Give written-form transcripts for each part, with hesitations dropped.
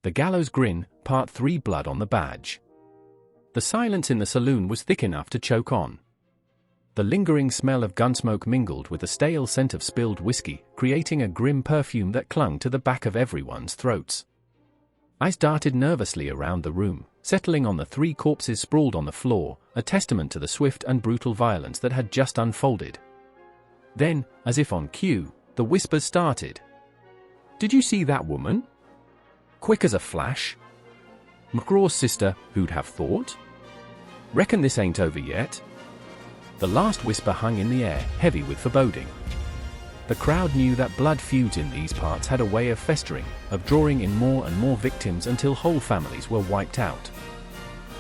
The Gallows Grin, Part 3. Blood on the Badge. The silence in the saloon was thick enough to choke on. The lingering smell of gunsmoke mingled with the stale scent of spilled whiskey, creating a grim perfume that clung to the back of everyone's throats. Eyes darted nervously around the room, settling on the three corpses sprawled on the floor, a testament to the swift and brutal violence that had just unfolded. Then, as if on cue, the whispers started. "Did you see that woman?" Quick as a flash. McGraw's sister, who'd have thought? Reckon this ain't over yet? The last whisper hung in the air, heavy with foreboding. The crowd knew that blood feuds in these parts had a way of festering, of drawing in more and more victims until whole families were wiped out.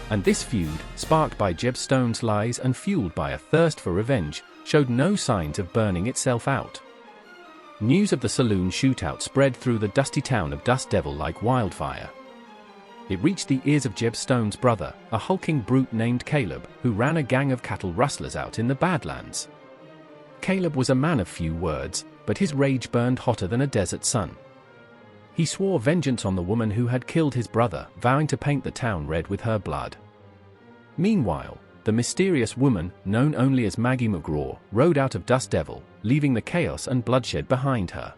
And this feud, sparked by Jeb Stone's lies and fueled by a thirst for revenge, showed no signs of burning itself out. News of the saloon shootout spread through the dusty town of Dust Devil like wildfire. It reached the ears of Jeb Stone's brother, a hulking brute named Caleb, who ran a gang of cattle rustlers out in the Badlands. Caleb was a man of few words, but his rage burned hotter than a desert sun. He swore vengeance on the woman who had killed his brother, vowing to paint the town red with her blood. Meanwhile, the mysterious woman, known only as Maggie McGraw, rode out of Dust Devil, leaving the chaos and bloodshed behind her.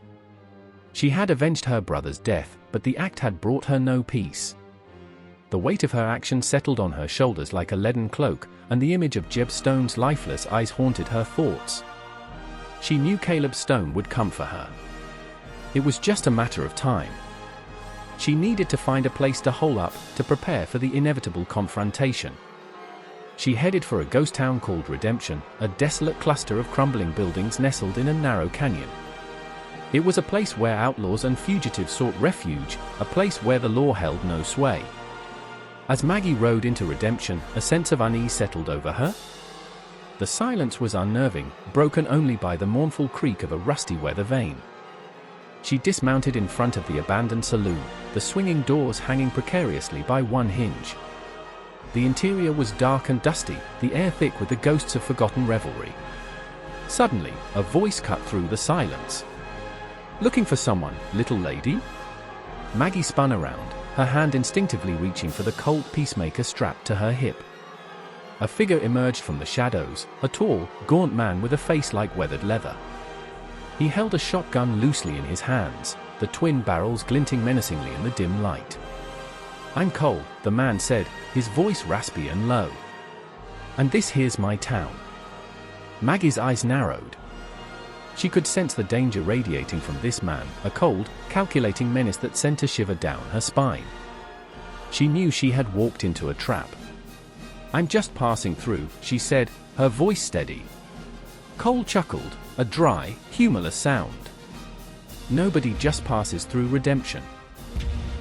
She had avenged her brother's death, but the act had brought her no peace. The weight of her actions settled on her shoulders like a leaden cloak, and the image of Jeb Stone's lifeless eyes haunted her thoughts. She knew Caleb Stone would come for her. It was just a matter of time. She needed to find a place to hole up, to prepare for the inevitable confrontation. She headed for a ghost town called Redemption, a desolate cluster of crumbling buildings nestled in a narrow canyon. It was a place where outlaws and fugitives sought refuge, a place where the law held no sway. As Maggie rode into Redemption, a sense of unease settled over her. The silence was unnerving, broken only by the mournful creak of a rusty weather vane. She dismounted in front of the abandoned saloon, the swinging doors hanging precariously by one hinge. The interior was dark and dusty, the air thick with the ghosts of forgotten revelry. Suddenly, a voice cut through the silence. "Looking for someone, little lady?" Maggie spun around, her hand instinctively reaching for the Colt Peacemaker strapped to her hip. A figure emerged from the shadows, a tall, gaunt man with a face like weathered leather. He held a shotgun loosely in his hands, the twin barrels glinting menacingly in the dim light. "I'm Cole," the man said, his voice raspy and low. "And this here's my town." Maggie's eyes narrowed. She could sense the danger radiating from this man, a cold, calculating menace that sent a shiver down her spine. She knew she had walked into a trap. "I'm just passing through," she said, her voice steady. Cole chuckled, a dry, humorless sound. "Nobody just passes through Redemption.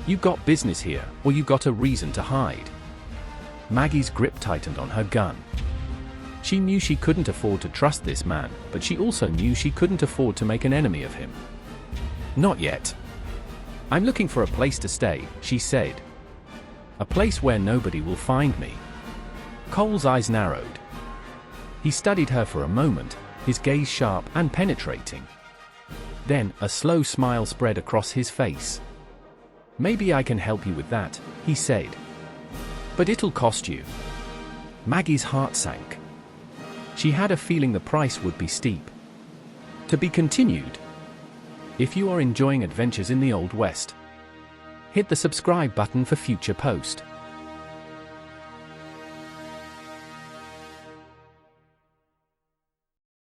You got business here, or you got a reason to hide." Maggie's grip tightened on her gun. She knew she couldn't afford to trust this man, but she also knew she couldn't afford to make an enemy of him. "Not yet. I'm looking for a place to stay," she said. "A place where nobody will find me." Cole's eyes narrowed. He studied her for a moment, his gaze sharp and penetrating. Then, a slow smile spread across his face. "Maybe I can help you with that," he said. "But it'll cost you." Maggie's heart sank. She had a feeling the price would be steep. To be continued. If you are enjoying adventures in the Old West, hit the subscribe button for future posts.